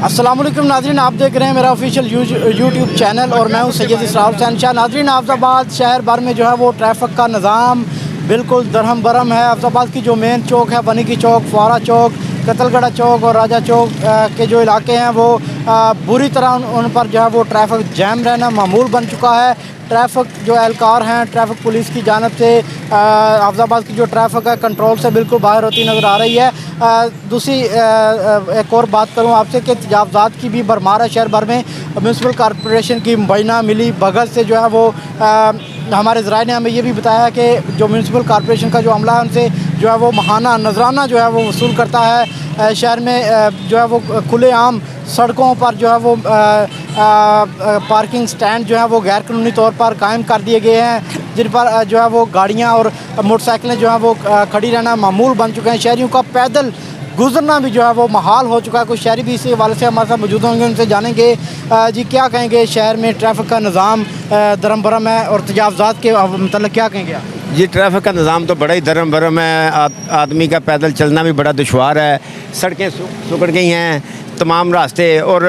अस्सलाम वालेकुम नाज़रीन, आप देख रहे हैं मेरा ऑफिशियल यूट्यूब चैनल और मैं हूं सैयद इसरार हुसैन शाह। नाज़रीन, अफजाबाद शहर भर में जो है वो ट्रैफिक का निज़ाम बिल्कुल दरहम बरम है। अफजाबाद की जो मेन चौक है, बनी की चौक, फुआरा चौक, कतलगढ़ा चौक और राजा चौक के जो इलाके हैं वो बुरी तरह उन पर जो है वो ट्रैफिक जैम रहना मामूल बन चुका है। ट्रैफिक जो एहलकार हैं ट्रैफिक पुलिस की जानब से अफजाबाद की जो ट्रैफिक है कंट्रोल से बिल्कुल बाहर होती नज़र आ रही है। दूसरी एक और बात करूं आपसे कि तजावज़ात की भी भरमार है शहर भर में। म्यूनसिपल कॉरपोरेशन की मुबैना मिली भगत से जो है वो हमारे ज़राए ने हमें ये भी बताया कि जो म्यूनसिपल कॉरपोरेशन का जो अमला है उनसे जो है वो माहाना नजराना जो है वो वसूल करता है। शहर में जो है वो खुलेआम सड़कों पर जो है वो पार्किंग स्टैंड जो है वो गैर कानूनी तौर पर कायम कर दिए गए हैं, जिन पर जो है वो गाड़ियां और मोटरसाइकिलें जो है वो खड़ी रहना मामूल बन चुके हैं। शहरियों का पैदल गुजरना भी जो है वो महाल हो चुका है। कुछ शहरी भी इसी हवाले से हमारे साथ मौजूद होंगे, उनसे जानेंगे जी क्या कहेंगे शहर में ट्रैफिक का निज़ाम दरम बरम है और तजावज़ात के मतलब क्या कहेंगे आप? जी, ट्रैफिक का निज़ाम तो बड़ा ही दरम बरम है। आदमी का पैदल चलना भी बड़ा दुश्वार है। सड़कें सुकड़ गई हैं तमाम रास्ते, और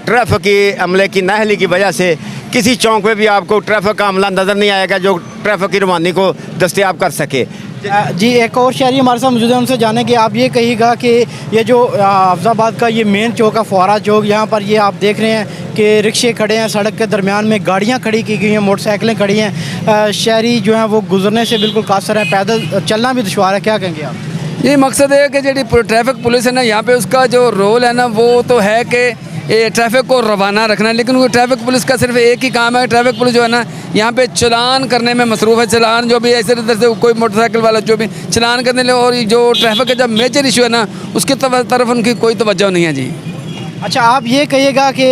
ट्रैफिक की अमले की नाअहली की वजह से किसी चौक पे भी आपको ट्रैफिक का अमला नज़र नहीं आएगा जो ट्रैफिक की रवानी को दस्तयाब कर सके। जी, एक और शहरी हमारे साथ मौजूद है, उनसे जाने कि आप ये कहिएगा कि ये जो अफजाबाद का ये मेन चौक है फुआरा चौक, यहाँ पर ये आप देख रहे हैं कि रिक्शे खड़े हैं, सड़क के दरमियान में गाड़ियाँ खड़ी की गई हैं, मोटरसाइकिलें खड़ी हैं। शहरी जो हैं वो गुजरने से बिल्कुल कासर है, पैदल चलना भी दुश्वार है। क्या कहेंगे आप? ये मकसद है कि जी ट्रैफिक पुलिस है ना, यहाँ पे उसका जो रोल है ना वो तो है कि ट्रैफिक को रवाना रखना, लेकिन वो ट्रैफिक पुलिस का सिर्फ एक ही काम है। ट्रैफिक पुलिस जो है ना यहाँ पे चलान करने में मसरूफ़ है। चलान जो भी ऐसे इधर से कोई मोटरसाइकिल वाला जो भी चलान करने ले, और जो ट्रैफिक का जब मेजर इशू है ना उसकी तरफ उनकी कोई तवज्जो नहीं है जी। अच्छा, आप ये कहिएगा कि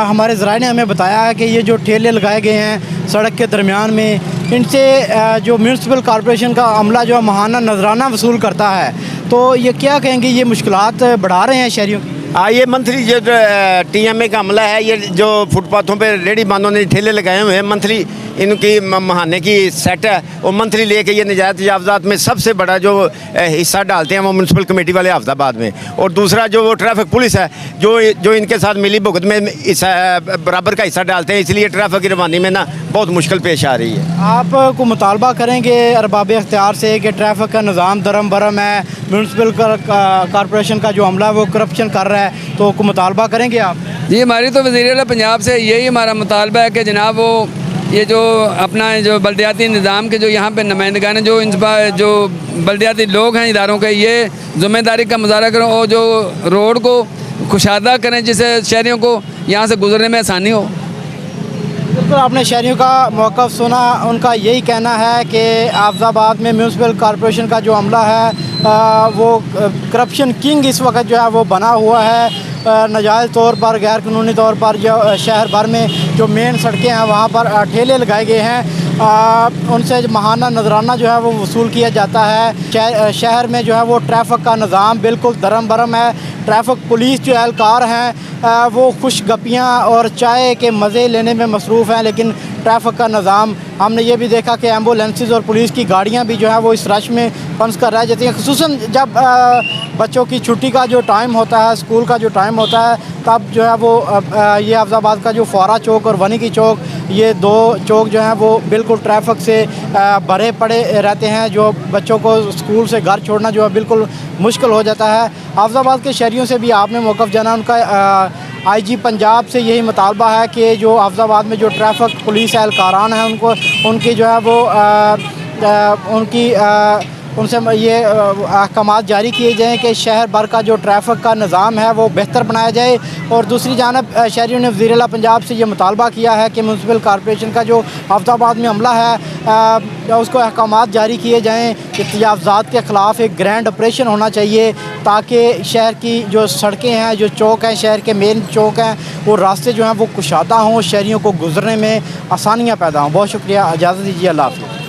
हमारे ज़राए ने हमें बताया है कि ये जो ठेले लगाए गए हैं सड़क के दरमियान में, इनसे जो म्यूनसिपल कॉरपोरेशन का अमला जो माहाना नजराना वसूल करता है, तो ये क्या कहेंगे ये मुश्किलात बढ़ा रहे हैं शहरियों की? ये मंथली जो TMA का अमला है, ये जो फुटपाथों पे रेडी बांधों ने ठेले लगाए हुए हैं, मंथली इनकी महाने की सेट है, वो मंथली लेके ये नजायज़ तजावज़ात में सबसे बड़ा जो हिस्सा डालते हैं वो म्यूनसिपल कमेटी वाले अफजाबाद में। और दूसरा जो वो ट्रैफिक पुलिस है जो इनके साथ मिली भुगत में बराबर का हिस्सा डालते हैं, इसलिए ट्रैफिक की रवानी में ना बहुत मुश्किल पेश आ रही है। आपको मुतालबा करेंगे अरबाब इख्तियार से कि ट्रैफिक का निज़ाम दरम बरम है, म्यूनसिपल कॉरपोरेशन का जो अमला है वो करप्शन कर रहा है, तो मुतालबा करेंगे आप? जी, हमारी तो वज़ीर-ए-आला पंजाब से यही हमारा मुतालबा है कि जनाब वो ये जो अपना जो बल्दियाती निज़ाम के जो यहाँ पे नुमाइंदगान हैं, जो बल्दियाती लोग हैं इदारों के, ये ज़िम्मेदारी का मुजाहरा करें और जो रोड को कुशादा करें जिससे शहरियों को यहाँ से गुजरने में आसानी हो। बिल्कुल, आपने शहरियों का मौक़िफ़ सुना। उनका यही कहना है कि अफजाबाद में म्यूनसिपल कॉरपोरेशन का जो अमला है वो करप्शन किंग इस वक्त जो है वो बना हुआ है। नाजायज़ तौर पर, गैर कानूनी तौर पर जो शहर भर में जो मेन सड़कें हैं वहाँ पर ठेले लगाए गए हैं, उनसे माहाना नजराना जो है वो वसूल किया जाता है। शहर में जो है वो ट्रैफिक का निज़ाम बिल्कुल दरम बरम है। ट्रैफिक पुलिस जो एहलकार हैं वो खुश गपियाँ और चाय के मज़े लेने में मसरूफ़ हैं, लेकिन ट्रैफिक का निज़ाम हमने ये भी देखा कि एम्बुलेंसेस और पुलिस की गाड़ियाँ भी जो है वो इस रश में फंस कर रह जाती हैं। ख़ुसूसन जब बच्चों की छुट्टी का जो टाइम होता है, स्कूल का जो टाइम होता है, तब जो है वो ये अफजाबाद का जो फुआरा चौक और वनी की चौक, ये दो चौक जो हैं वो बिल्कुल ट्रैफिक से भरे पड़े रहते हैं। जो बच्चों को स्कूल से घर छोड़ना जो है बिल्कुल मुश्किल हो जाता है। अफजाबाद के शहरियों से भी आपने मौक़िफ़ जाना, उनका IG पंजाब से यही मुतालबा है कि जो अफजाबाद में जो ट्रैफिक पुलिस एहलकारान हैं उनकी जो है वो उनसे ये अहकामात जारी किए जाएँ कि शहर भर का जो ट्रैफिक का निज़ाम है वो बेहतर बनाया जाए। और दूसरी जानब शहरियों ने वज़ीर-ए-आला पंजाब से ये मुतालबा किया है कि म्यूनसिपल कॉरपोरेशन का जो अफजाबाद में अमला है उसको अहकामात जारी किए जाएँ कि तजावज़ात के ख़िलाफ़ एक ग्रैंड ऑपरेशन होना चाहिए, ताकि शहर की जो सड़कें हैं, जो चौक हैं, शहर के मेन चौक हैं, वो रास्ते जो हैं वो कुशादा हों, शहरियों को गुजरने में आसानियाँ पैदा हों। बहुत शुक्रिया, इजाज़त दीजिए, अल्लाह हाफ़िज़।